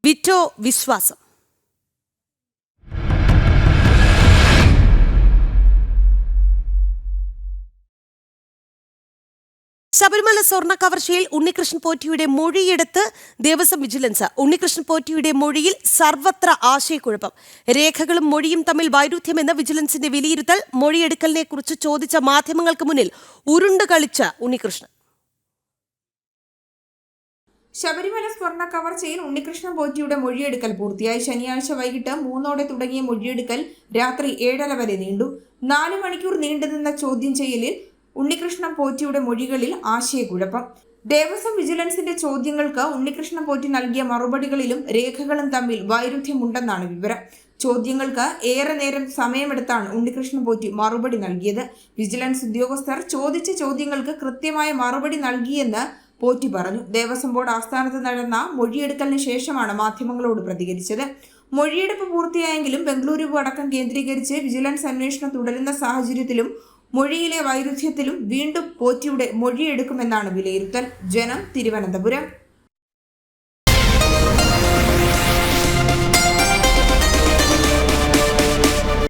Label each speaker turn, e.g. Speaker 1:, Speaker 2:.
Speaker 1: വിറ്റോ വിശ്വാസം. ശബരിമല സ്വർണ്ണ കവർച്ചയിൽ ഉണ്ണികൃഷ്ണൻ പോറ്റിയുടെ മൊഴിയെടുത്ത് ദേവസ്വം വിജിലൻസ്. ഉണ്ണികൃഷ്ണൻ പോറ്റിയുടെ മൊഴിയിൽ സർവത്ര ആശയക്കുഴപ്പം. രേഖകളും മൊഴിയും തമ്മിൽ വൈരുദ്ധ്യമെന്ന് വിജിലൻസിന്റെ വിലയിരുത്തൽ. മൊഴിയെടുക്കലിനെ കുറിച്ച് ചോദിച്ച മാധ്യമങ്ങൾക്ക് മുന്നിൽ ഉരുണ്ടു കളിച്ച ഉണ്ണികൃഷ്ണൻ.
Speaker 2: ശബരിമല സ്വർണ്ണ കവർച്ചയിൽ ഉണ്ണികൃഷ്ണൻ പോറ്റിയുടെ മൊഴിയെടുക്കൽ പൂർത്തിയായി. ശനിയാഴ്ച വൈകിട്ട് 3 തുടങ്ങിയ മൊഴിയെടുക്കൽ രാത്രി 7:30 വരെ നീണ്ടു. 4 മണിക്കൂർ നീണ്ടുനിന്ന ചോദ്യം ചെയ്യലിൽ ഉണ്ണികൃഷ്ണൻ പോറ്റിയുടെ മൊഴികളിൽ ആശയക്കുഴപ്പം. ദേവസ്വം വിജിലൻസിന്റെ ചോദ്യങ്ങൾക്ക് ഉണ്ണികൃഷ്ണൻ പോറ്റി നൽകിയ മറുപടികളിലും രേഖകളും തമ്മിൽ വൈരുദ്ധ്യമുണ്ടെന്നാണ് വിവരം. ചോദ്യങ്ങൾക്ക് ഏറെ നേരം സമയമെടുത്താണ് ഉണ്ണികൃഷ്ണൻ പോറ്റി മറുപടി നൽകിയത്. വിജിലൻസ് ഉദ്യോഗസ്ഥർ ചോദിച്ച ചോദ്യങ്ങൾക്ക് കൃത്യമായ മറുപടി നൽകിയെന്ന് പോറ്റി പറഞ്ഞു. ദേവസ്വം ബോർഡ് ആസ്ഥാനത്ത് നടന്ന മൊഴിയെടുക്കലിന് ശേഷമാണ് മാധ്യമങ്ങളോട് പ്രതികരിച്ചത്. മൊഴിയെടുപ്പ് പൂർത്തിയായെങ്കിലും ബംഗളൂരു അടക്കം കേന്ദ്രീകരിച്ച് വിജിലൻസ് അന്വേഷണം തുടരുന്ന സാഹചര്യത്തിലും മൊഴിയിലെ വൈരുദ്ധ്യത്തിലും വീണ്ടും പോറ്റിയുടെ മൊഴിയെടുക്കുമെന്നാണ് വിലയിരുത്തൽ. ജനം, തിരുവനന്തപുരം.